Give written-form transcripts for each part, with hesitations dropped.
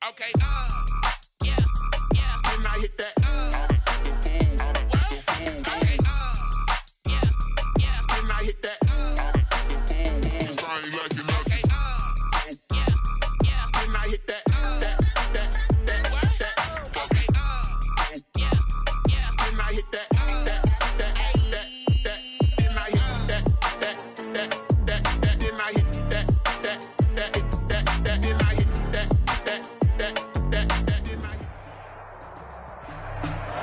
Okay, yeah, and I hit that, okay, yeah, and I hit that, 'cause I ain't like it, okay, yeah, and I hit that, okay, yeah, and I hit that, and I hit that, and I hit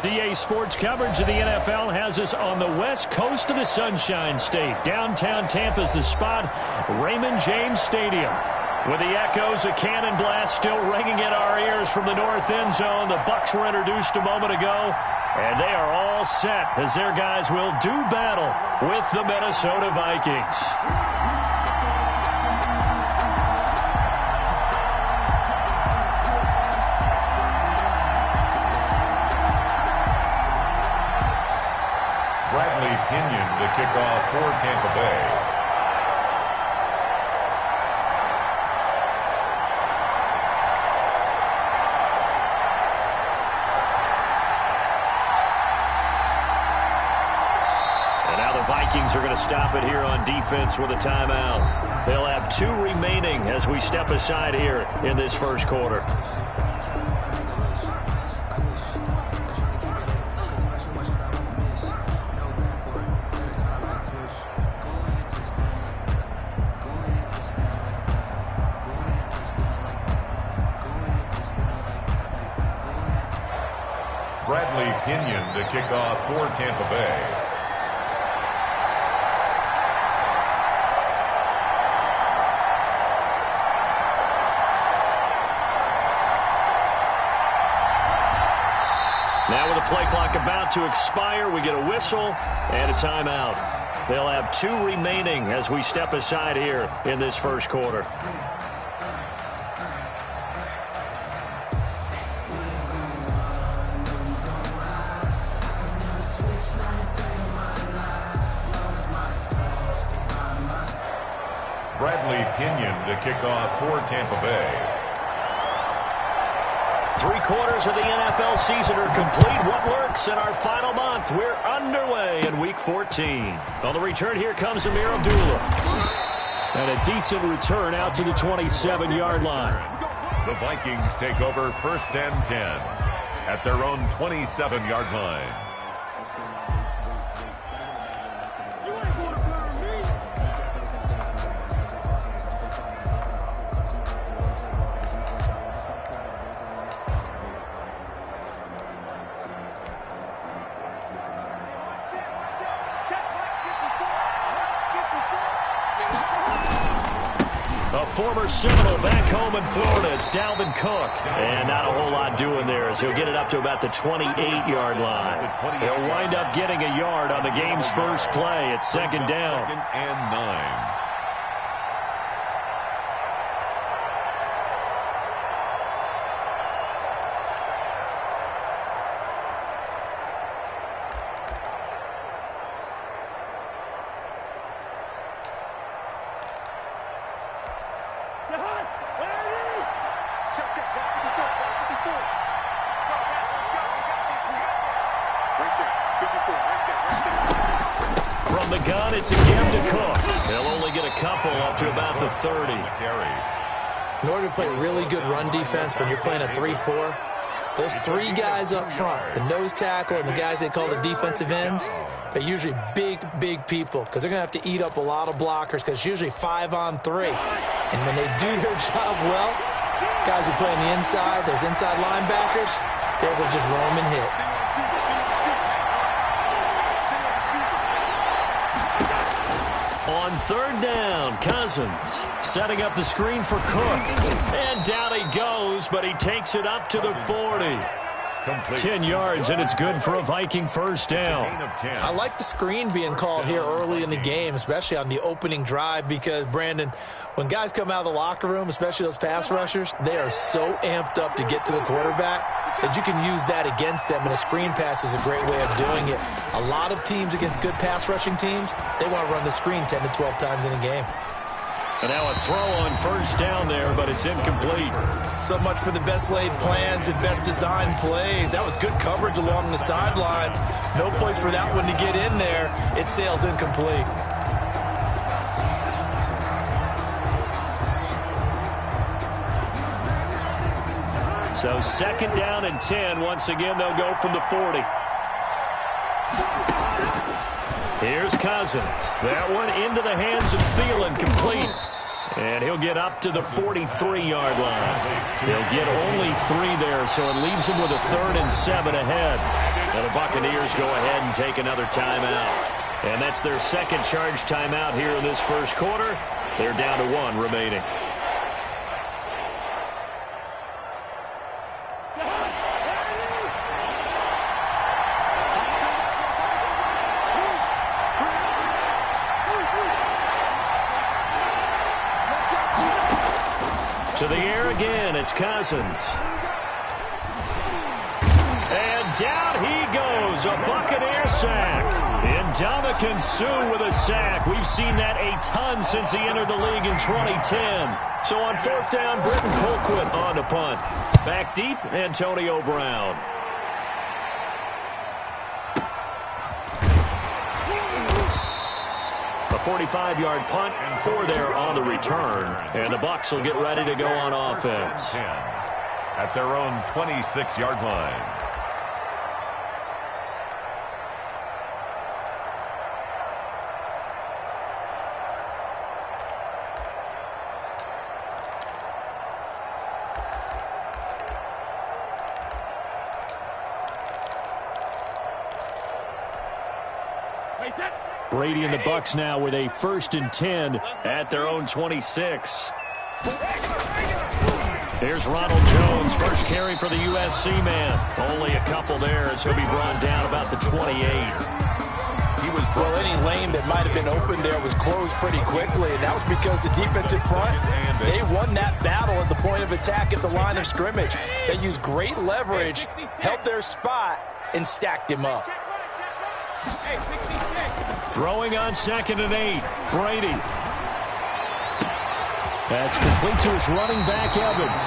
DA Sports coverage of the NFL has us on the west coast of the Sunshine State. Downtown Tampa's the spot, Raymond James Stadium. With the echoes of cannon blast still ringing in our ears from the north end zone, the BUCS were introduced a moment ago, and they are all set as their guys will do battle with the Minnesota Vikings. Pinion to kick off for Tampa Bay. And now the Vikings are going to stop it here on defense with a timeout. They'll have 2 remaining as we step aside here in this first quarter. Pinion to kick off for Tampa Bay. Now with the play clock about to expire, we get a whistle and a timeout. They'll have 2 remaining as we step aside here in this first quarter. Pinion to kick off for Tampa Bay. 3 quarters of the NFL season are complete. What lurks in our final month? We're underway in Week 14. On the return, here comes Amir Abdullah. And a decent return out to the 27-yard line. The Vikings take over 1st and 10 at their own 27-yard line. Former Seminole back home in Florida. It's Dalvin Cook. And not a whole lot doing there as he'll get it up to about the 28-yard line. He'll wind up getting a yard on the game's first play. It's 2nd down. 2nd and 9. From the gun, it's again to Cook. They'll only get a couple up to about the 30. In order to play really good run defense when you're playing a 3-4, those 3 guys up front, the nose tackle and the guys they call the defensive ends, they're usually big people because they're going to have to eat up a lot of blockers because it's usually 5-on-3. And when they do their job well, guys who play on the inside, those inside linebackers, they're able to just roam and hit. On 3rd down, Cousins setting up the screen for Cook. And down he goes, but he takes it up to the 40. 10 yards, and it's good for a Viking first down. I like the screen being called here early in the game, especially on the opening drive, because, Brandon, when guys come out of the locker room, especially those pass rushers, they are so amped up to get to the quarterback that you can use that against them, and a screen pass is a great way of doing it. A lot of teams against good pass rushing teams, they want to run the screen 10 to 12 times in a game. And now a throw on first down there, but it's incomplete. So much for the best laid plans and best designed plays. That was good coverage along the sidelines. No place for that one to get in there. It sails incomplete. So 2nd down and 10. Once again, they'll go from the 40. Here's Cousins. That one into the hands of Thielen, complete. And he'll get up to the 43-yard line. He'll get only 3 there, so it leaves him with a 3rd and 7 ahead. And the Buccaneers go ahead and take another timeout. And that's their 2nd charge timeout here in this first quarter. They're down to 1 remaining. To the air again, it's Cousins. And down he goes, a Buccaneer sack. Ndamukong Suh with a sack. We've seen that a ton since he entered the league in 2010. So on 4th down, Britton Colquitt on the punt. Back deep, Antonio Brown. A 45-yard punt, 4 there on the return. And the Bucs will get ready to go on offense. 10 at their own 26-yard line. Brady and the Bucs now with a 1st and 10 at their own 26. Here's Ronald Jones, first carry for the USC man. Only a couple there as he'll be brought down about the 28. Well, any lane that might have been open there was closed pretty quickly, and that was because the defensive front, they won that battle at the point of attack at the line of scrimmage. They used great leverage, held their spot, and stacked him up. Throwing on 2nd and 8. Brady. That's complete to his running back, Evans.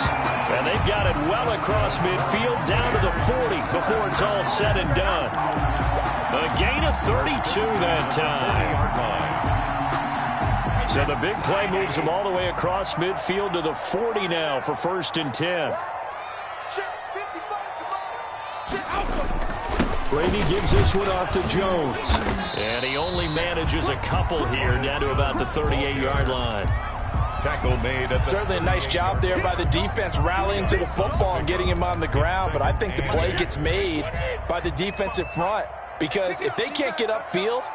And they've got it well across midfield, down to the 40 before it's all said and done. A gain of 32 that time. So the big play moves him all the way across midfield to the 40 now for 1st and 10. Brady gives this one off to Jones. And he only manages a couple here, down to about the 38-yard line. Tackle made. Certainly a nice job there by the defense rallying to the football and getting him on the ground. But I think the play gets made by the defensive front. Because if they can't get upfield,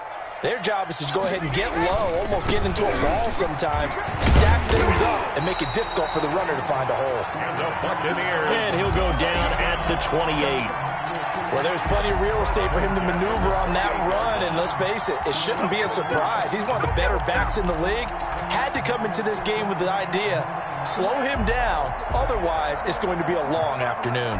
their job is to go ahead and get low, almost get into a ball sometimes, stack things up, and make it difficult for the runner to find a hole. And he'll go down at the 28. Well, there's plenty of real estate for him to maneuver on that run, and let's face it, it shouldn't be a surprise. He's one of the better backs in the league. Had to come into this game with the idea, slow him down, otherwise it's going to be a long afternoon.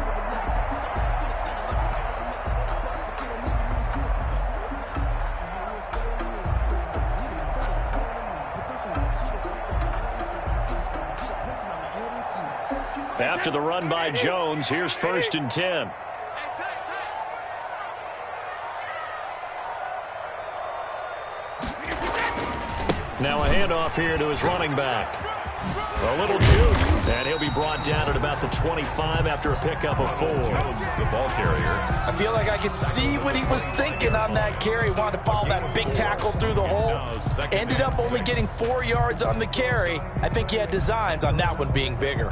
After the run by Jones, here's 1st and 10. Now a handoff here to his running back. A little juke, and he'll be brought down at about the 25 after a pickup of 4. The ball carrier. I feel like I could see what he was thinking on that carry. Wanted to follow that big tackle through the hole. Ended up only getting 4 yards on the carry. I think he had designs on that one being bigger.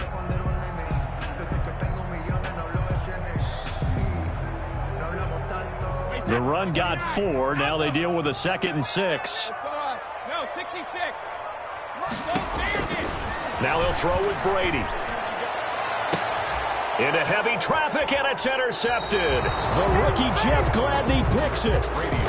The run got 4. Now they deal with a 2nd and 6. Now he'll throw with Brady. Into heavy traffic, and it's intercepted. The rookie Jeff Gladney picks it.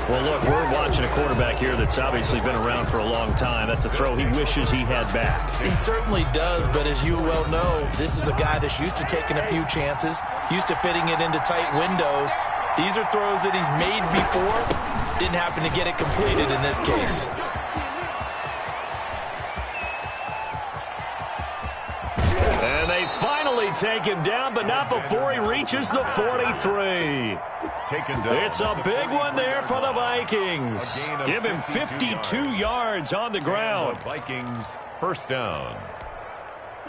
Well, look, we're watching a quarterback here that's obviously been around for a long time. That's a throw he wishes he had back. He certainly does, but as you well know, this is a guy that's used to taking a few chances, used to fitting it into tight windows. These are throws that he's made before. Didn't happen to get it completed in this case. nearly take him down, but not before he reaches the 43. It's a big one there for the Vikings. Give him 52 yards on the ground. Vikings first down.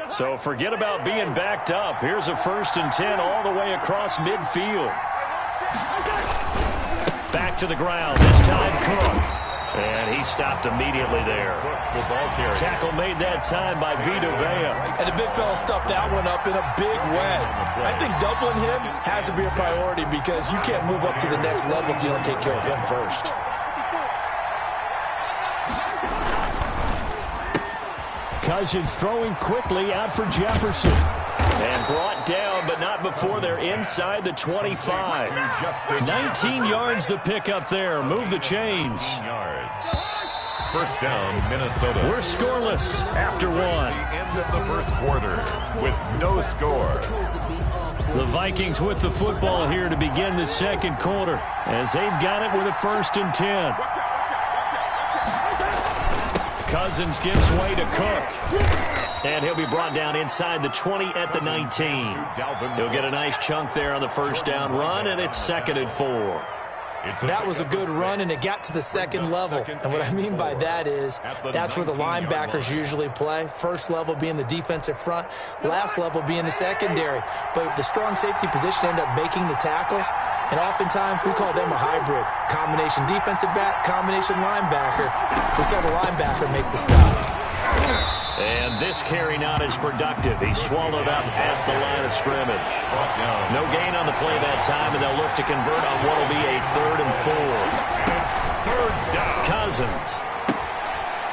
So forget about being backed up. Here's a 1st and 10 all the way across midfield. Back to the ground, this time Cook. And he stopped immediately there. Tackle made that time by Vita Vea. And the big fella stuffed that one up in a big way. I think doubling him has to be a priority because you can't move up to the next level if you don't take care of him first. Cousins throwing quickly out for Jefferson. And brought down, but not before they're inside the 25. 19 yards the pick up there. Move the chains. First down, Minnesota. We're scoreless after one. End of the first quarter with no score. The Vikings with the football here to begin the second quarter as they've got it with a 1st and 10. Cousins gives way to Cook. And he'll be brought down inside the 20 at the 19. He'll get a nice chunk there on the first down run, and it's 2nd and 4. That was a good run, and it got to the second level. And what I mean by that is that's where the linebackers usually play. First level being the defensive front, last level being the secondary. But the strong safety position ended up making the tackle. And oftentimes we call them a hybrid. Combination defensive back, combination linebacker. We saw the linebacker make the stop. And this carry not as productive. He's swallowed up at the line of scrimmage. No gain on the play that time, and they'll look to convert on what will be a 3rd and 4. Cousins.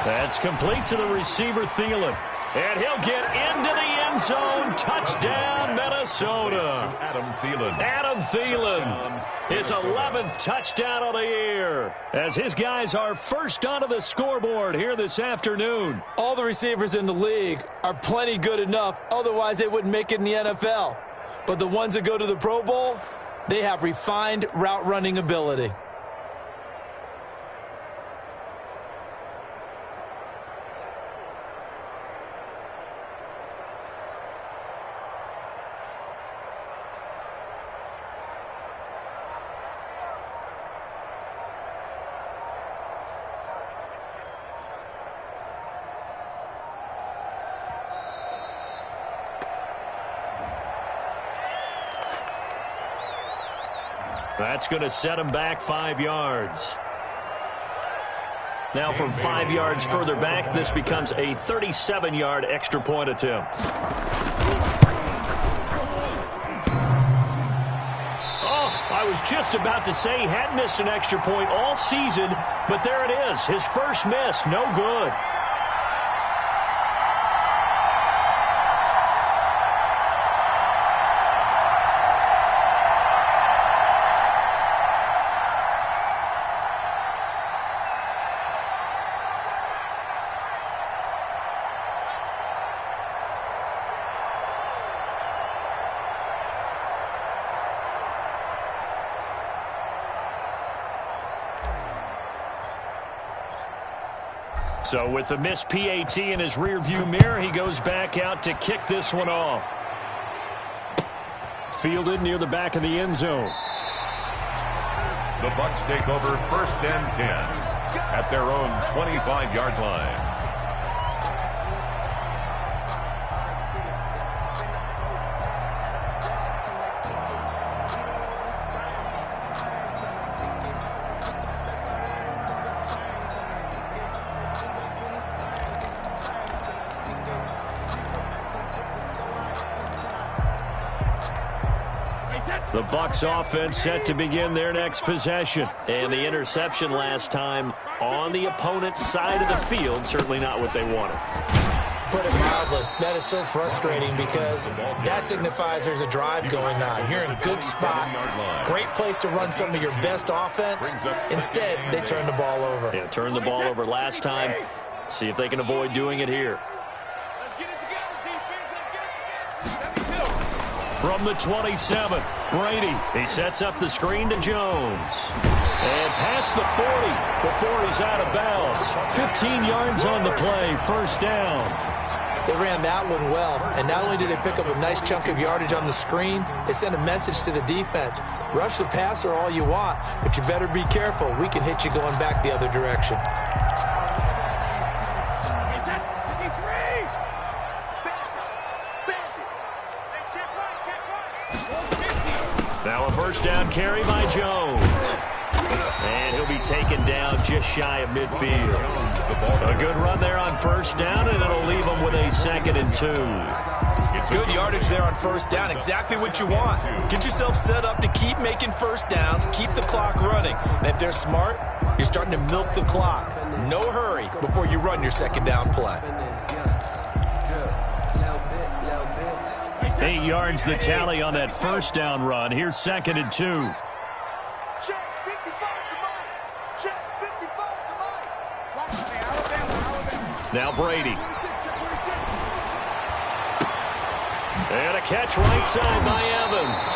That's complete to the receiver, Thielen. And he'll get into the end zone. Touchdown, Minnesota. Adam Thielen. His 11th touchdown of the year. As his guys are first onto the scoreboard here this afternoon. All the receivers in the league are plenty good enough. Otherwise, they wouldn't make it in the NFL. But the ones that go to the Pro Bowl, they have refined route running ability. That's going to set him back 5 yards. Now from 5 yards further back, this becomes a 37-yard extra point attempt. Oh, I was just about to say he hadn't missed an extra point all season, but there it is. His first miss, no good. So with the missed PAT in his rearview mirror, he goes back out to kick this one off. Fielded near the back of the end zone. The BUCS take over 1st and 10 at their own 25-yard line. The BUCS offense set to begin their next possession. And the interception last time on the opponent's side of the field, certainly not what they wanted. Put it mildly, that is so frustrating because that signifies there's a drive going on. You're in a good spot, great place to run some of your best offense. Instead, they turn the ball over. Yeah, turned the ball over last time. See if they can avoid doing it here. From the 27, Brady. He sets up the screen to Jones. And past the 40 before he's out of bounds. 15 yards on the play, first down. They ran that one well, and not only did they pick up a nice chunk of yardage on the screen, they sent a message to the defense. Rush the passer all you want, but you better be careful. We can hit you going back the other direction. Now a first down carry by Jones. And he'll be taken down just shy of midfield. A good run there on first down, and it'll leave him with a 2nd and 2. Good yardage there on first down. Exactly what you want. Get yourself set up to keep making first downs, keep the clock running. And if they're smart, you're starting to milk the clock. No hurry before you run your 2nd down play. 8 yards the tally on that first down run. Here's 2nd and 2. Now Brady. And a catch right side by Evans.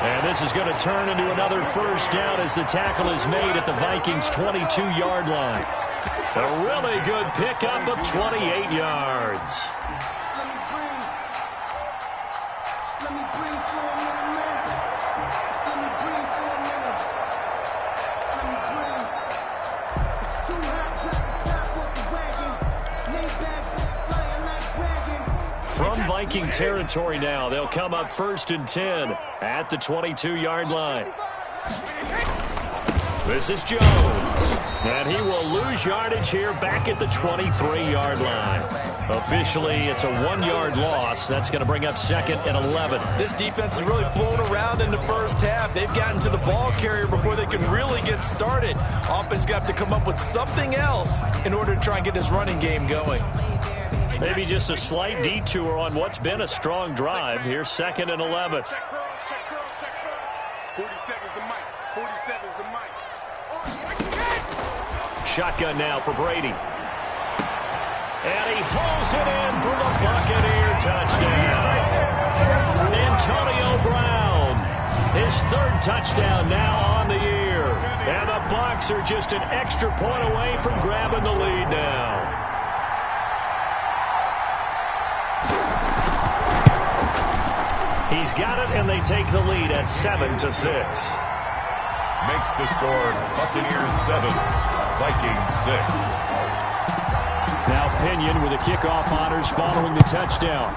And this is going to turn into another first down as the tackle is made at the Vikings' 22-yard line. A really good pickup of 28 yards. From Viking territory now, they'll come up 1st and 10 at the 22-yard line. This is Jones, and he will lose yardage here back at the 23-yard line. Officially, it's a 1-yard loss. That's going to bring up 2nd and 11. This defense is really flown around in the first half. They've gotten to the ball carrier before they can really get started. Offense got to come up with something else in order to try and get this running game going. Maybe just a slight detour on what's been a strong drive. Here's 2nd and 11. Check cross. 47's the mic. 47's the mic. Shotgun now for Brady. And he hauls it in for the Buccaneer touchdown. Antonio Brown, his 3rd touchdown now on the year. And the Bucs are just an extra point away from grabbing the lead now. He's got it, and they take the lead at 7-6. Makes the score Buccaneers 7, Vikings 6. Now Pinion with the kickoff honors following the touchdown.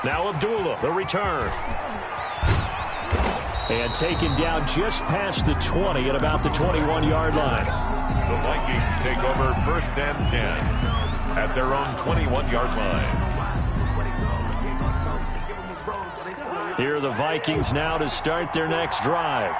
Now Abdullah, the return. And taken down just past the 20 at about the 21-yard line. The Vikings take over 1st and 10 at their own 21-yard line. Here are the Vikings now to start their next drive.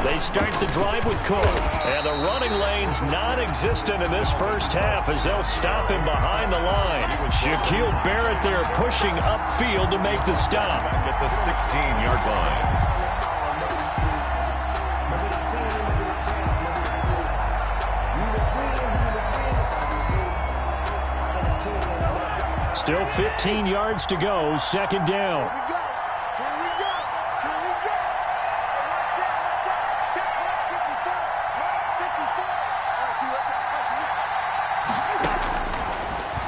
They start the drive with Cook. And the running lane's non-existent in this first half as they'll stop him behind the line. Shaquille Barrett there pushing upfield to make the stop. At the 16-yard line. Still 15 yards to go, 2nd down.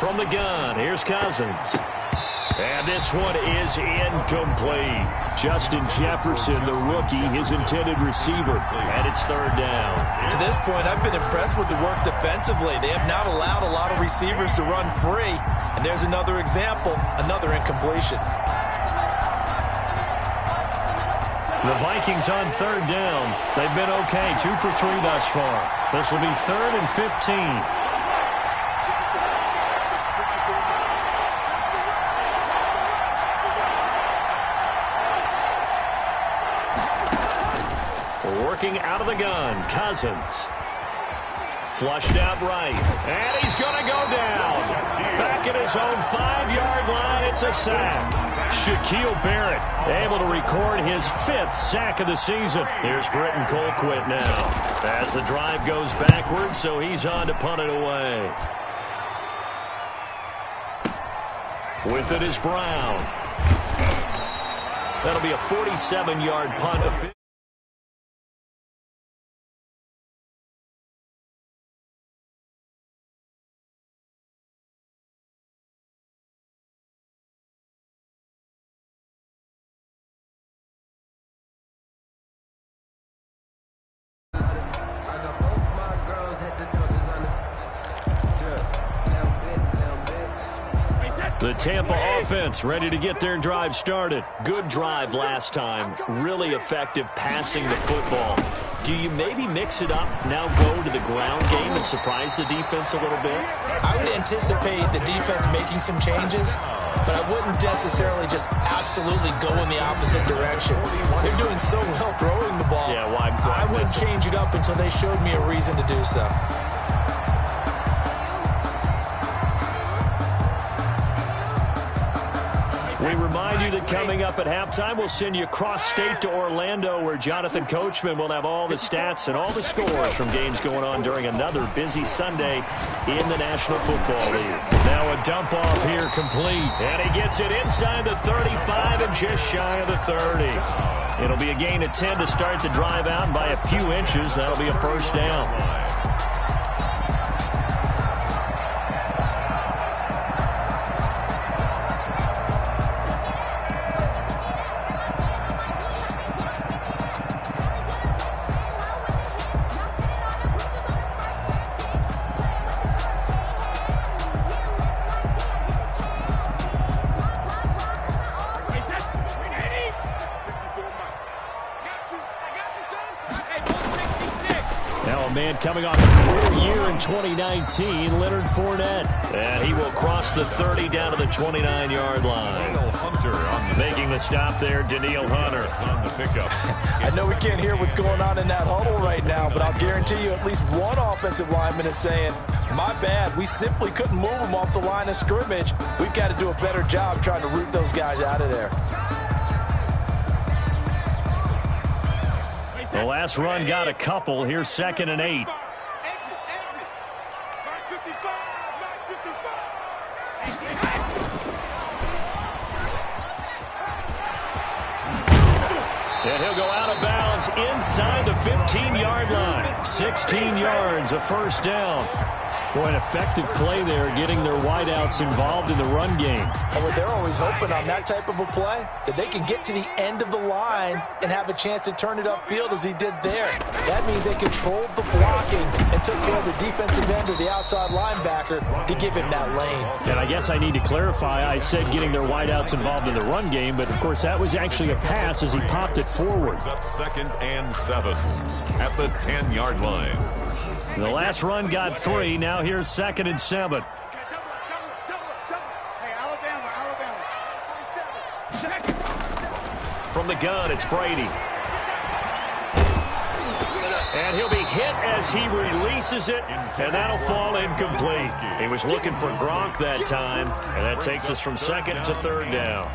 From the gun, here's Cousins. And this one is incomplete. Justin Jefferson, the rookie, his intended receiver. And it's 3rd down. To this point, I've been impressed with the work defensively. They have not allowed a lot of receivers to run free. And there's another example, another incompletion. The Vikings on 3rd down. They've been okay, 2 for 3 thus far. This will be 3rd and 15. Working out of the gun, Cousins. Flushed out right. And he's going to go down. Back at his own 5-yard line, it's a sack. Shaquille Barrett able to record his 5th sack of the season. Here's Britton Colquitt now. As the drive goes backwards, so he's on to punt it away. With it is Brown. That'll be a 47-yard punt. The Tampa offense ready to get their drive started. Good drive last time. Really effective passing the football. Do you maybe mix it up, now go to the ground game and surprise the defense a little bit? I would anticipate the defense making some changes, but I wouldn't necessarily just absolutely go in the opposite direction. They're doing so well throwing the ball. Yeah, why I wouldn't change it up until they showed me a reason to do so. We remind you that coming up at halftime, we'll send you cross-state to Orlando, where Jonathan Coachman will have all the stats and all the scores from games going on during another busy Sunday in the National Football League. Now a dump-off here complete, and he gets it inside the 35 and just shy of the 30. It'll be a gain of 10 to start the drive out, and by a few inches, that'll be a first down. Coming off a career year in 2019, Leonard Fournette. And he will cross the 30 down to the 29-yard line. Making the stop there, Danielle Hunter on the pickup. I know we can't hear what's going on in that huddle right now, but I'll guarantee you at least one offensive lineman is saying, my bad, we simply couldn't move them off the line of scrimmage. We've got to do a better job trying to root those guys out of there. The last run got a couple. Here's 2nd and 8. And he'll go out of bounds inside the 15-yard line. 16 yards, a first down. Boy, an effective play there, getting their wideouts involved in the run game. And what they're always hoping on that type of a play, that they can get to the end of the line and have a chance to turn it upfield as he did there. That means they controlled the blocking and took care of the defensive end or the outside linebacker to give him that lane. And I guess I need to clarify, I said getting their wideouts involved in the run game, but of course that was actually a pass as he popped it forward. Up 2nd and 7 at the 10-yard line. The last run got 3. Now here's 2nd and 7. From the gun, it's Brady. And he'll be hit as he releases it, and that'll fall incomplete. He was looking for Gronk that time, and that takes us from 2nd to 3rd down.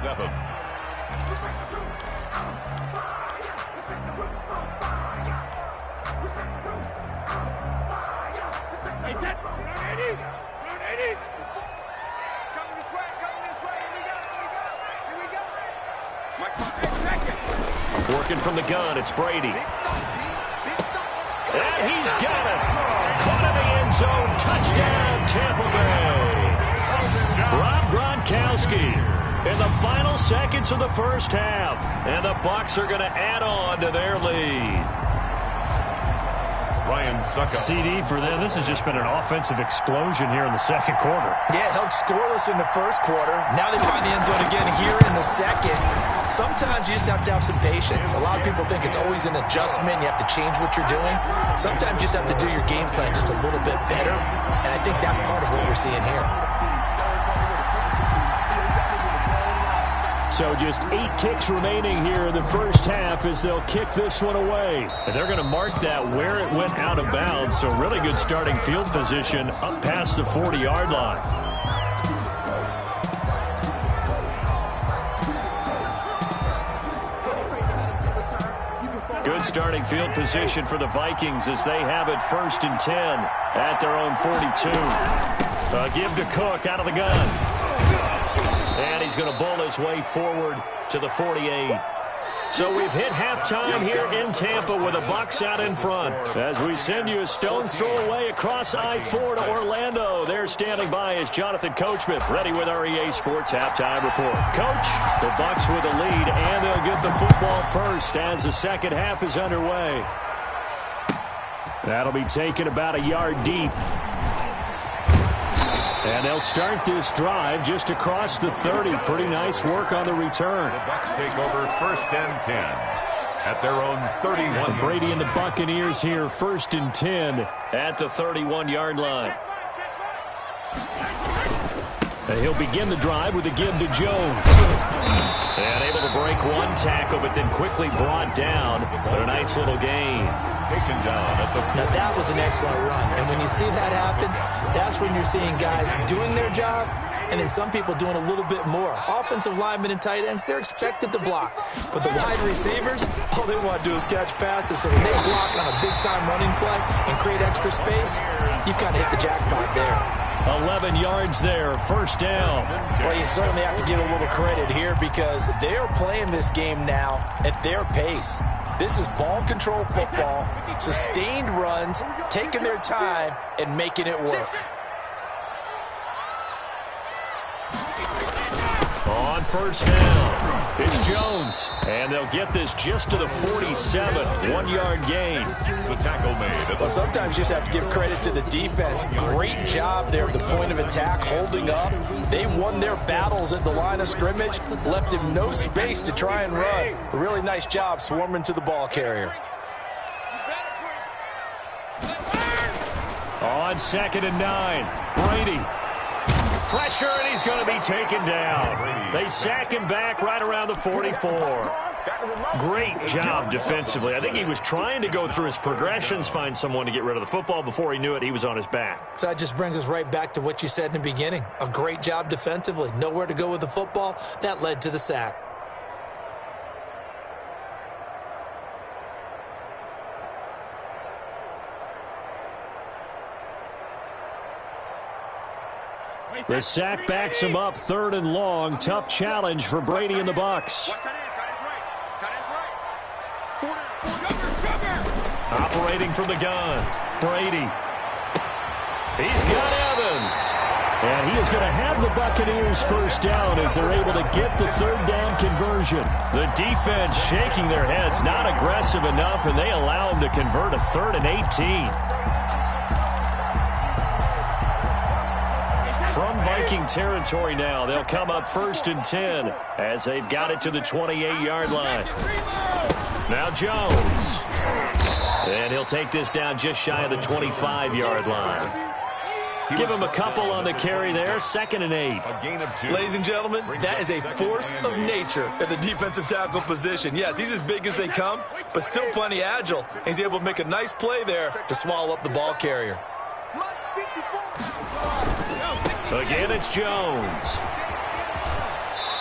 Working from the gun, it's Brady. And he's got it. Caught in the end zone. Touchdown, Tampa Bay. Rob Gronkowski in the final seconds of the first half. And the BUCS are going to add on to their lead. Ryan Suckup. CD for them. This has just been an offensive explosion here in the second quarter. Yeah, held scoreless in the first quarter. Now they find the end zone again here in the second. Sometimes you just have to have some patience. A lot of people think it's always an adjustment. You have to change what you're doing. Sometimes you just have to do your game plan just a little bit better. And I think that's part of what we're seeing here. So just 8 ticks remaining here in the first half as they'll kick this one away. And they're going to mark that where it went out of bounds. So really good starting field position up past the 40-yard line. Good starting field position for the Vikings as they have it 1st and 10 at their own 42. Give to Cook out of the gun. And he's going to bull his way forward to the 48. So we've hit halftime here in Tampa with the BUCS out in front. As we send you a stone's throw away across I-4 to Orlando. There standing by is Jonathan Coachman, ready with our EA Sports Halftime Report. Coach, the BUCS with the lead, and they'll get the football first as the second half is underway. That'll be taken about a yard deep. And they'll start this drive just across the 30. Pretty nice work on the return. The Bucs take over 1st and 10 at their own 31. Brady and the Buccaneers here, 1st and 10 at the 31-yard line. And he'll begin the drive with a give to Jones. And able to break one tackle, but then quickly brought down. But a nice little gain. Taken down at the... Now, that was an excellent run. And when you see that happen, that's when you're seeing guys doing their job and then some people doing a little bit more. Offensive linemen and tight ends, they're expected to block. But the wide receivers, all they want to do is catch passes. So when they block on a big-time running play and create extra space, you've kind of hit the jackpot there. 11 yards there, 1st down. Well, you certainly have to give a little credit here because they're playing this game now at their pace. This is ball control football, sustained runs, taking their time, and making it work. On 1st down, it's Jones. And they'll get this just to the 47, 1-yard gain. The tackle made. Well, sometimes you just have to give credit to the defense. Great job there at the point of attack, holding up. They won their battles at the line of scrimmage, left him no space to try and run. A really nice job swarming to the ball carrier. On 2nd and 9, Brady. Pressure, and he's going to be taken down. They sack him back right around the 44. Great job defensively. I think he was trying to go through his progressions, find someone to get rid of the football. Before he knew it, he was on his back. So that just brings us right back to what you said in the beginning. A great job defensively. Nowhere to go with the football. That led to the sack. The sack backs him up, 3rd and long. Tough challenge for Brady and the Bucs. Operating from the gun, Brady. He's got Evans. And he is going to have the Buccaneers 1st down as they're able to get the 3rd down conversion. The defense shaking their heads, not aggressive enough, and they allow him to convert a 3rd and 18. From Viking territory now, they'll come up 1st and 10 as they've got it to the 28-yard line. Now Jones. And he'll take this down just shy of the 25-yard line. Give him a couple on the carry there, 2nd and 8. A gain of 2. Ladies and gentlemen, that is a force of nature at the defensive tackle position. Yes, he's as big as they come, but still plenty agile. He's able to make a nice play there to swallow up the ball carrier. Again, it's Jones.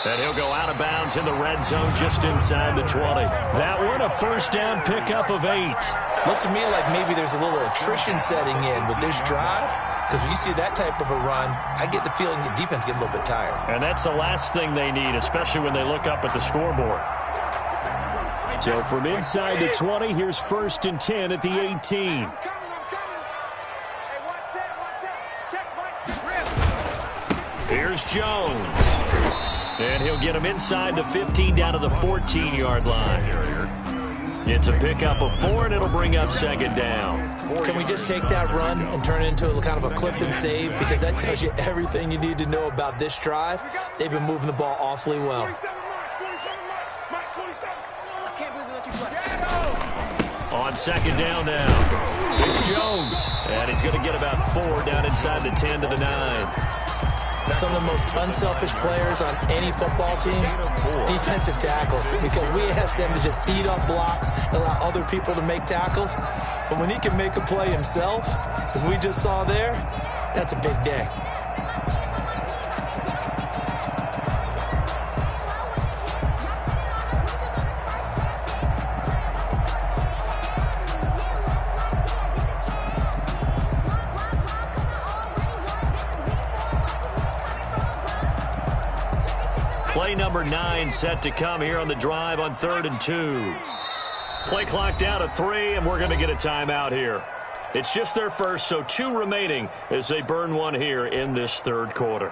And he'll go out of bounds in the red zone just inside the 20. That one a 1st down pickup of 8. Looks to me like maybe there's a little attrition setting in with this drive, because when you see that type of a run, I get the feeling the defense getting a little bit tired. And that's the last thing they need, especially when they look up at the scoreboard. So from inside the 20, here's 1st and 10 at the 18. Here's Jones. And he'll get him inside the 15 down to the 14-yard line. It's a pickup of 4, and it'll bring up 2nd down. Can we just take that run and turn it into a kind of a clip and save? Because that tells you everything you need to know about this drive. They've been moving the ball awfully well. On 2nd down now, it's Jones. And he's going to get about 4 down inside the 10 to the 9. Some of the most unselfish players on any football team, defensive tackles, because we ask them to just eat up blocks and allow other people to make tackles. But when he can make a play himself, as we just saw there, that's a big day. Play number 9 set to come here on the drive on 3rd and 2. Play clock down to 3, and we're going to get a timeout here. It's just their first, so 2 remaining as they burn one here in this 3rd quarter.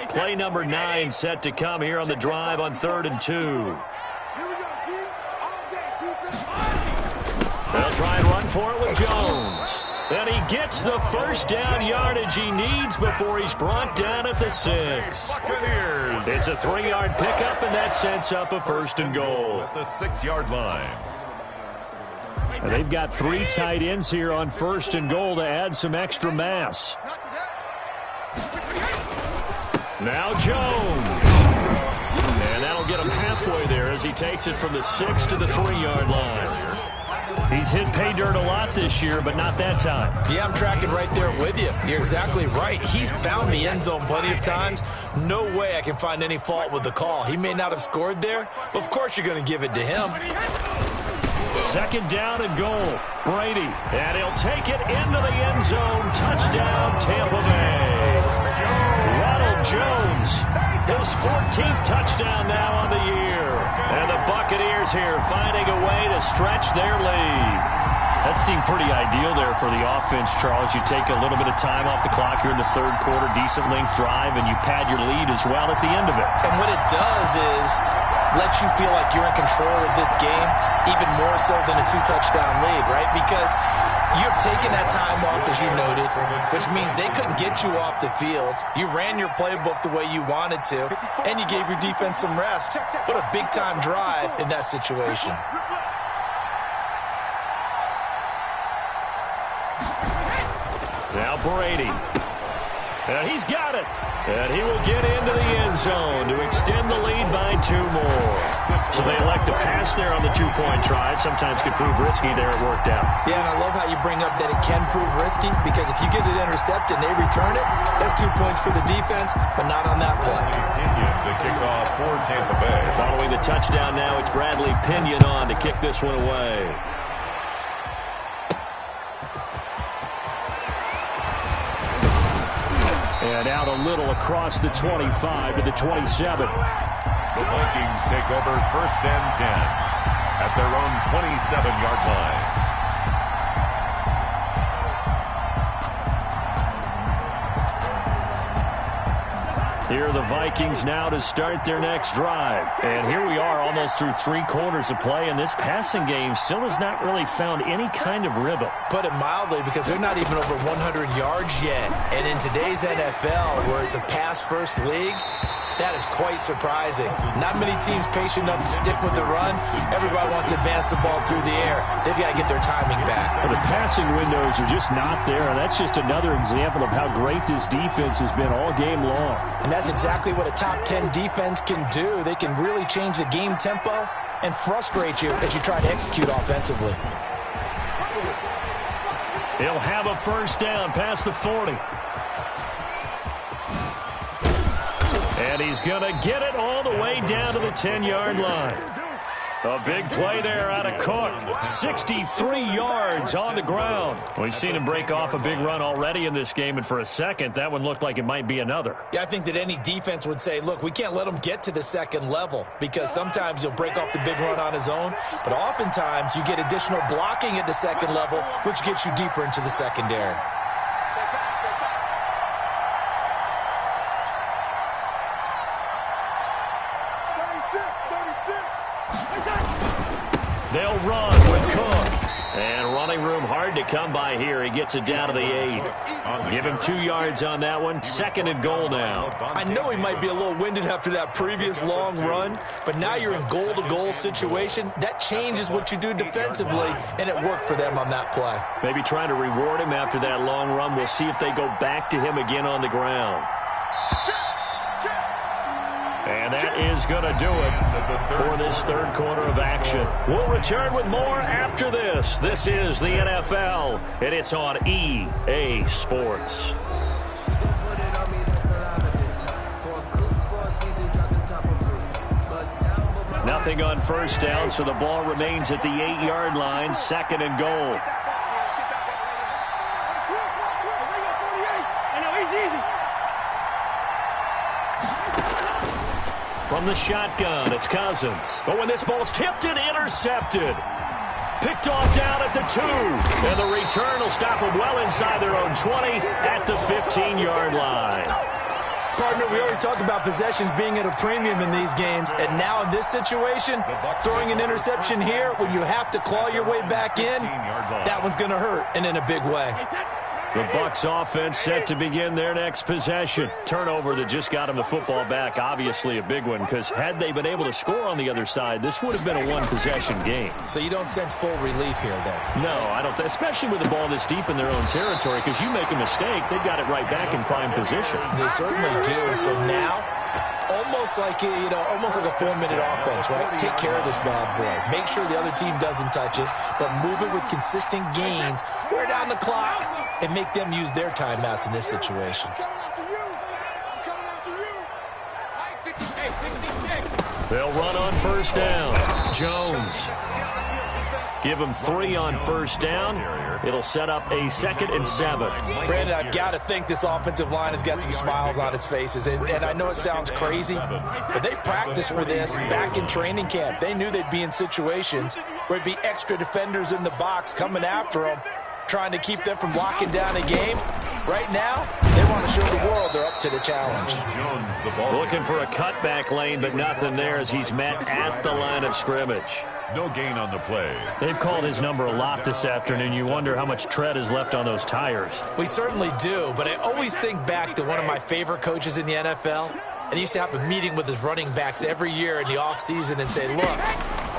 Play number 9 set to come here on the drive on 3rd and 2. They'll try and run for it with Jones. And he gets the first down yardage he needs before he's brought down at the 6. It's a 3-yard pickup, and that sets up a 1st and goal. At the 6-yard line. And they've got 3 tight ends here on 1st and goal to add some extra mass. Now Jones. And that'll get him halfway there as he takes it from the 6 to the 3-yard line. He's hit pay dirt a lot this year, but not that time. Yeah, I'm tracking right there with you. You're exactly right. He's found the end zone plenty of times. No way I can find any fault with the call. He may not have scored there, but of course you're going to give it to him. 2nd down and goal. Brady, and he'll take it into the end zone. Touchdown, Tampa Bay. Ronald Jones, his 14th touchdown now on the year. And the Buccaneers here finding a way to stretch their lead. That seemed pretty ideal there for the offense, Charles. You take a little bit of time off the clock here in the 3rd quarter, decent length drive, and you pad your lead as well at the end of it. And what it does is let you feel like you're in control of this game, even more so than a 2-touchdown lead, right? Because you have taken that time off, as you noted, which means they couldn't get you off the field. You ran your playbook the way you wanted to, and you gave your defense some rest. What a big-time drive in that situation. Now Brady. And he's got it. And he will get into the end zone to extend the lead by 2 more. So they elect to pass there on the 2-point try. Sometimes could prove risky there. It worked out. Yeah, and I love how you bring up that it can prove risky, because if you get it intercepted and they return it, that's 2 points for the defense, but not on that play. The kickoff for Tampa Bay. Following the touchdown now, it's Bradley Pinion on to kick this one away. And out a little across the 25 to the 27. The Vikings take over 1st and 10 at their own 27-yard line. Here are the Vikings now to start their next drive. And here we are almost through 3 quarters of play, and this passing game still has not really found any kind of rhythm. Put it mildly, because they're not even over 100 yards yet. And in today's NFL, where it's a pass-first league, that is quite surprising. Not many teams patient enough to stick with the run. Everybody wants to advance the ball through the air. They've got to get their timing back. Well, the passing windows are just not there, and that's just another example of how great this defense has been all game long. And that's exactly what a top 10 defense can do. They can really change the game tempo and frustrate you as you try to execute offensively. He'll have a 1st down past the 40. And he's going to get it all the way down to the 10-yard line. A big play there out of Cook. 63 yards on the ground. We've seen him break off a big run already in this game, and for a second, that one looked like it might be another. Yeah, I think that any defense would say, look, we can't let him get to the 2nd level, because sometimes he'll break off the big run on his own, but oftentimes you get additional blocking at the 2nd level, which gets you deeper into the secondary. They'll run with Cook. And running room hard to come by here. He gets it down to the 8. Give him 2 yards on that one. 2nd and goal now. I know he might be a little winded after that previous long run, but now you're in goal-to-goal situation. That changes what you do defensively, and it worked for them on that play. Maybe trying to reward him after that long run. We'll see if they go back to him again on the ground. And that is going to do it for this 3rd quarter of action. We'll return with more after this. This is the NFL, and it's on EA Sports. Nothing on 1st down, so the ball remains at the 8-yard line. 2nd and goal. From the shotgun, it's Cousins. Oh, and this ball's tipped and intercepted. Picked off down at the 2. And the return will stop them well inside their own 20 at the 15-yard line. Partner, we always talk about possessions being at a premium in these games, and now in this situation, throwing an interception here when you have to claw your way back in, that one's going to hurt, and in a big way. The BUCS offense set to begin their next possession. Turnover that just got them the football back, obviously a big one, because had they been able to score on the other side, this would have been a one-possession game. So you don't sense full relief here, then? No, I don't, especially with the ball this deep in their own territory, because you make a mistake, they've got it right back in prime position. They certainly do. So now, almost like a 4-minute offense, right? Take care of this bad boy. Make sure the other team doesn't touch it, but move it with consistent gains. Wear down the clock and make them use their timeouts in this situation. They'll run on first down. Jones. Give them 3 on first down. It'll set up a 2nd and 7. Brandon, I've got to think this offensive line has got some smiles on its faces. And I know it sounds crazy, but they practiced for this back in training camp. They knew they'd be in situations where it'd be extra defenders in the box coming after them, trying to keep them from locking down a game. Right now, they want to show the world they're up to the challenge. Looking for a cutback lane, but nothing there as he's met at the line of scrimmage. No gain on the play. They've called his number a lot this afternoon. You wonder how much tread is left on those tires. We certainly do, but I always think back to one of my favorite coaches in the NFL. And he used to have a meeting with his running backs every year in the offseason and say, look,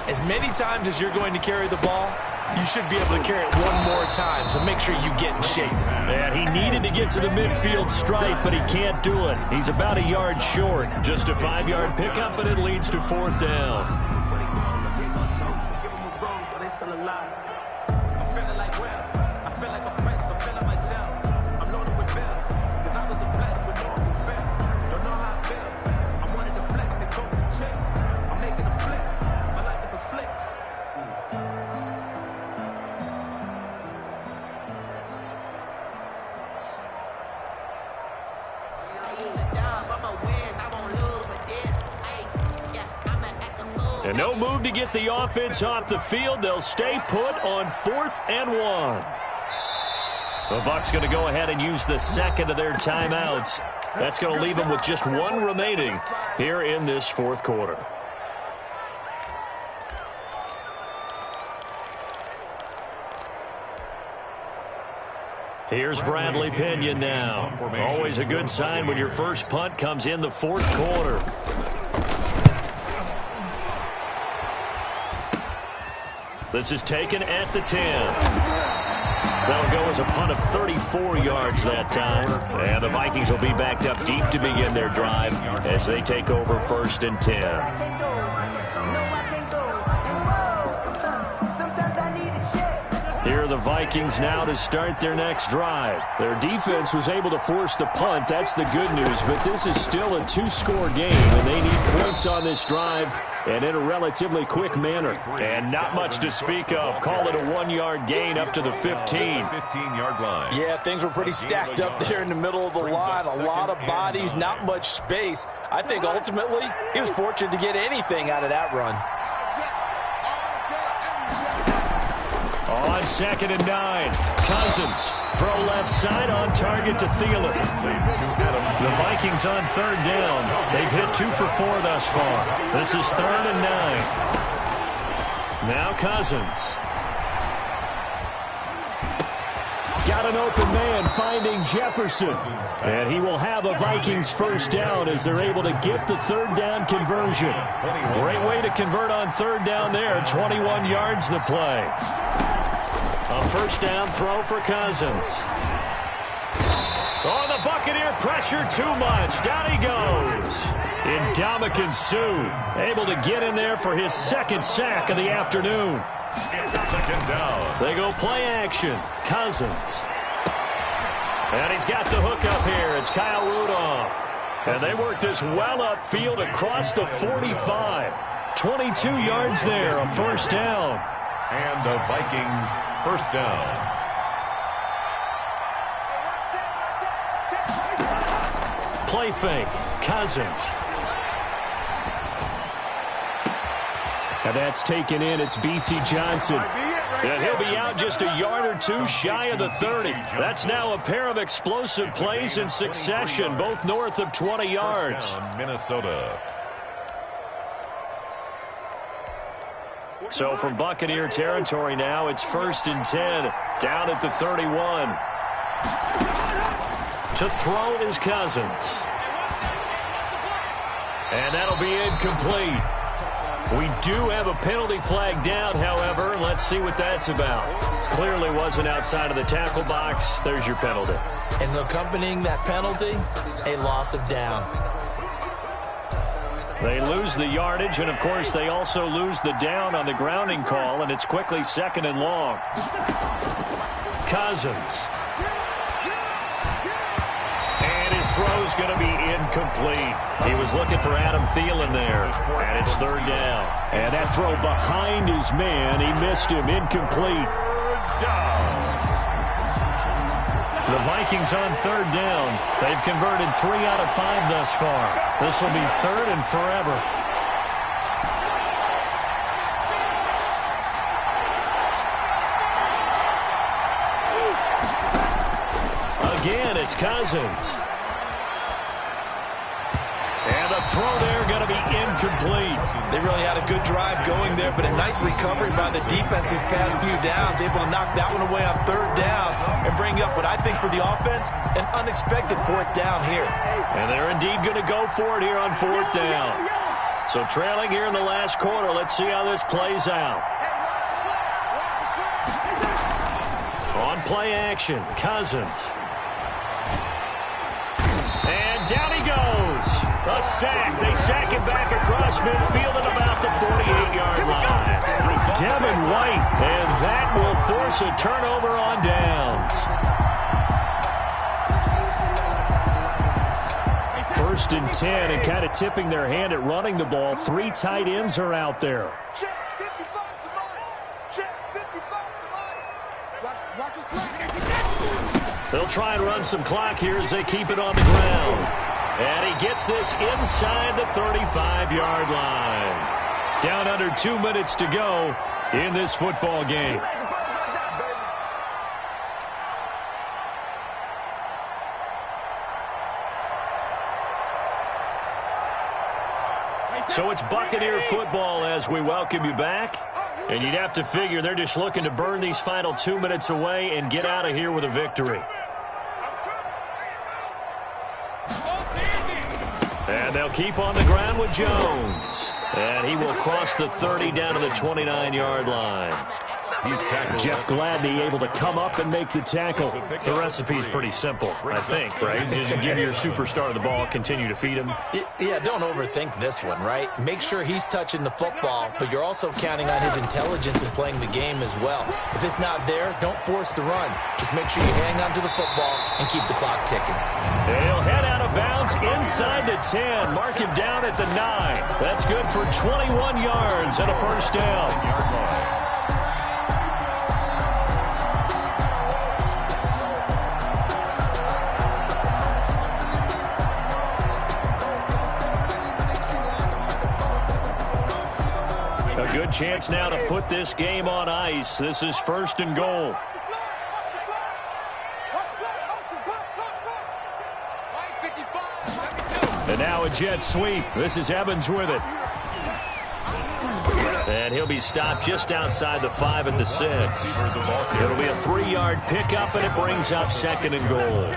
as many times as you're going to carry the ball, you should be able to carry it one more time, so make sure you get in shape. Yeah, he needed to get to the midfield stripe, but he can't do it. He's about a yard short. Just a 5-yard pickup, and it leads to 4th down. And no move to get the offense off the field. They'll stay put on 4th and 1. The BUCS going to go ahead and use the 2nd of their timeouts. That's going to leave them with just 1 remaining here in this 4th quarter. Here's Bradley Pinion now. Always a good sign when your first punt comes in the 4th quarter. This is taken at the 10. That'll go as a punt of 34 yards that time. And the Vikings will be backed up deep to begin their drive as they take over 1st and 10. Here are the Vikings now to start their next drive. Their defense was able to force the punt. That's the good news. But this is still a 2-score game, and they need points on this drive and in a relatively quick manner. And not much to speak of. Call it a 1-yard gain up to the 15. 15-yard line. Yeah, things were pretty stacked up there in the middle of the line. A lot of bodies, not much space. I think ultimately he was fortunate to get anything out of that run. On 2nd and 9, Cousins. Throw left side on target to Thielen. The Vikings on 3rd down. They've hit 2 for 4 thus far. This is 3rd and 9. Now Cousins. Got an open man finding Jefferson. And he will have a Vikings first down as they're able to get the 3rd down conversion. Great way to convert on 3rd down there. 21 yards the play. A first down throw for Cousins. Oh, the Buccaneer pressure too much. Down he goes. Ndamukong Suh able to get in there for his 2nd sack of the afternoon. 2nd down. They go play action. Cousins. And he's got the hook up here. It's Kyle Rudolph. And they work this well upfield across the 45. 22 yards there, a first down. And the Vikings first down. Play fake. Cousins. And that's taken in. It's B.C. Johnson. And he'll be out just a yard or two shy of the 30. That's now a pair of explosive plays in succession, both north of 20 yards. Minnesota. So from Buccaneer territory now, it's 1st and 10, down at the 31. To throw is Cousins. And that'll be incomplete. We do have a penalty flag down, however. Let's see what that's about. Clearly wasn't outside of the tackle box. There's your penalty. And accompanying that penalty, a loss of down. They lose the yardage, and, of course, they also lose the down on the grounding call, and it's quickly 2nd and long. Cousins. And his throw's going to be incomplete. He was looking for Adam Thielen there, and it's 3rd down. And that throw behind his man, he missed him, incomplete. The Vikings on 3rd down. They've converted 3 out of 5 thus far. This will be 3rd and forever. Again, it's Cousins. And the throw there going to be incomplete. They really had a good drive going there, but a nice recovery by the defense these past few downs, able to knock that one away on 3rd down and bring up what I think for the offense, an unexpected 4th down here. And they're indeed going to go for it here on 4th down. So trailing here in the last quarter, let's see how this plays out. On play action, Cousins. And down he goes. A sack. They sack it back across midfield at about the 48-yard line. Devin White, and that will force a turnover on downs. 1st and 10, and kind of tipping their hand at running the ball. 3 tight ends are out there. They'll try and run some clock here as they keep it on the ground. And he gets this inside the 35-yard line. Down under 2 minutes to go in this football game. So it's Buccaneer football as we welcome you back. And you'd have to figure they're just looking to burn these final 2 minutes away and get out of here with a victory. And they'll keep on the ground with Jones. And he will cross the 30 down to the 29-yard line. Jeff Gladney able to come up and make the tackle. The recipe's pretty simple, I think, right? Just give your superstar the ball, continue to feed him. Yeah, don't overthink this one, right? Make sure he's touching the football, but you're also counting on his intelligence in playing the game as well. If it's not there, don't force the run. Just make sure you hang on to the football and keep the clock ticking. He'll head out of bounds inside the 10. Mark him down at the 9. That's good for 21 yards and a 1st down. Good chance now to put this game on ice. This is 1st and goal. And now a jet sweep. This is Evans with it. And he'll be stopped just outside the 5 at the 6. It'll be a 3-yard pickup, and it brings up 2nd and goal.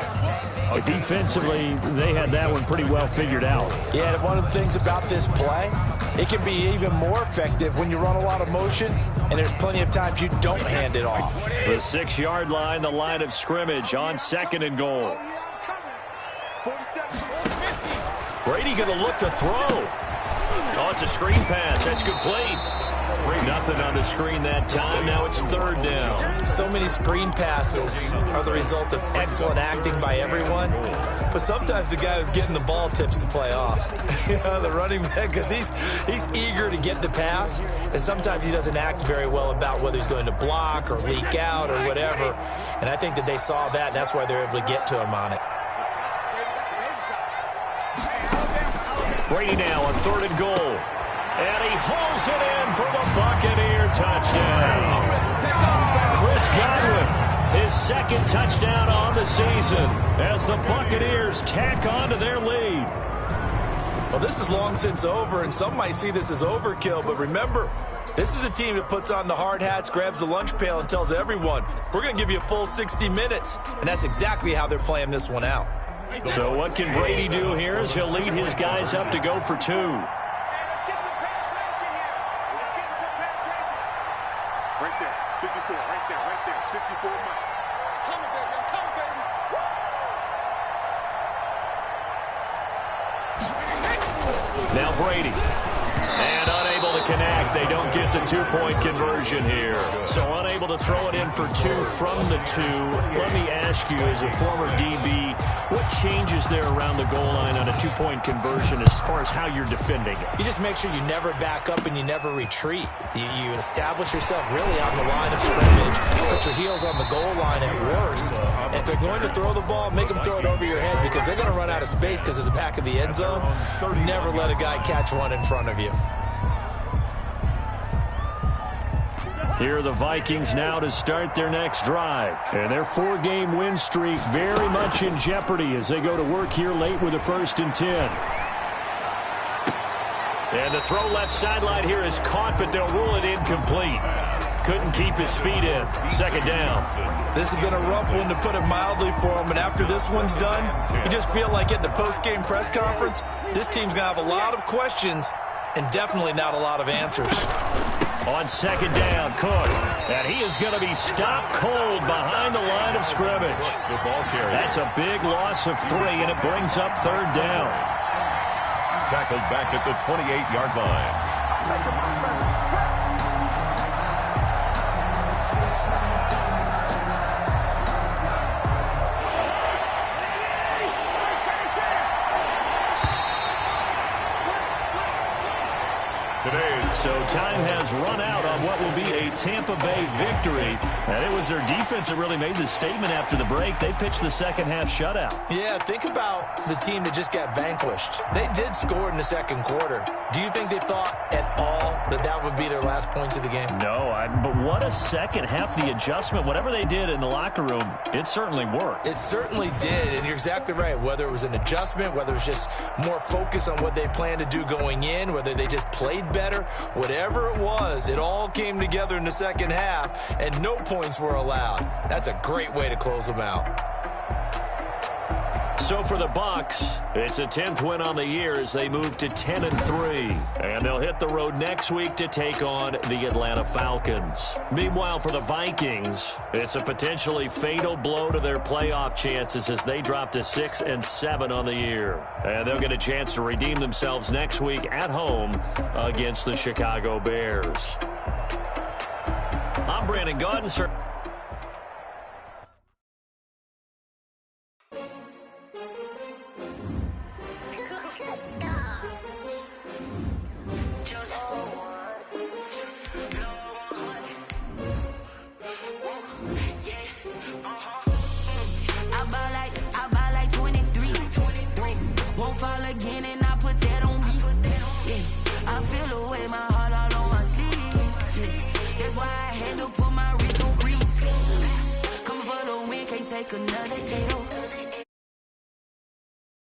Defensively, they had that one pretty well figured out. Yeah, one of the things about this play, it can be even more effective when you run a lot of motion, and there's plenty of times you don't hand it off. The 6-yard line, the line of scrimmage on 2nd and goal. Brady going to look to throw. Oh, it's a screen pass. That's complete. Nothing on the screen that time. Now it's 3rd down. So many screen passes are the result of excellent acting by everyone. But sometimes the guy who's getting the ball tips the play off. The running back, because he's eager to get the pass. And sometimes he doesn't act very well about whether he's going to block or leak out or whatever. And I think that they saw that, and that's why they're able to get to him on it. Brady now on 3rd and goal. And he hauls it in for the Buccaneer touchdown. Chris Godwin, his second touchdown on the season as the Buccaneers tack on to their lead. Well, this is long since over, and some might see this as overkill, but remember, this is a team that puts on the hard hats, grabs the lunch pail, and tells everyone, we're going to give you a full 60 minutes. And that's exactly how they're playing this one out. So what can Brady do here as he'll lead his guys up to go for 2? Let's get some penetration here. Let's get some penetration. Right there, 54, right there, 54 miles. Come on, baby, I'm coming, baby. Now Brady. And unable to connect. They don't get the 2-point conversion here. So unable to throw it in for 2 from the 2. Let me ask you, as a former DB, what changes there around the goal line on a 2-point conversion as far as how you're defending it? You just make sure you never back up and you never retreat. You establish yourself really on the line of scrimmage. Put your heels on the goal line at worst. And if they're going to throw the ball, make them throw it over your head because they're going to run out of space because of the back of the end zone. Never let a guy catch one in front of you. Here are the Vikings now to start their next drive. And their 4-game win streak very much in jeopardy as they go to work here late with a 1st and 10. And the throw left sideline here is caught, but they'll rule it incomplete. Couldn't keep his feet in. 2nd down. This has been a rough one, to put it mildly, for him. And after this one's done, you just feel like at the post-game press conference, this team's going to have a lot of questions and definitely not a lot of answers. On 2nd down, Cook. And he is going to be stopped cold behind the line of scrimmage. That's a big loss of 3, and it brings up 3rd down. Tackled back at the 28-yard line. So time has run out on what will be a Tampa Bay victory. And it was their defense that really made the statement after the break. They pitched the second-half shutout. Yeah, think about the team that just got vanquished. They did score in the 2nd quarter. Do you think they thought at all that that would be their last points of the game? No, but what a second half. The adjustment, whatever they did in the locker room, it certainly worked. It certainly did, and you're exactly right. Whether it was an adjustment, whether it was just more focus on what they planned to do going in, whether they just played better, whatever it was, it all came together in the 2nd half, and no points were allowed. That's a great way to close them out. So for the BUCS, it's a 10th win on the year as they move to 10-3. And they'll hit the road next week to take on the Atlanta Falcons. Meanwhile, for the Vikings, it's a potentially fatal blow to their playoff chances as they drop to 6-7 on the year. And they'll get a chance to redeem themselves next week at home against the Chicago Bears. I'm Brandon Gaudin, sir. Another day,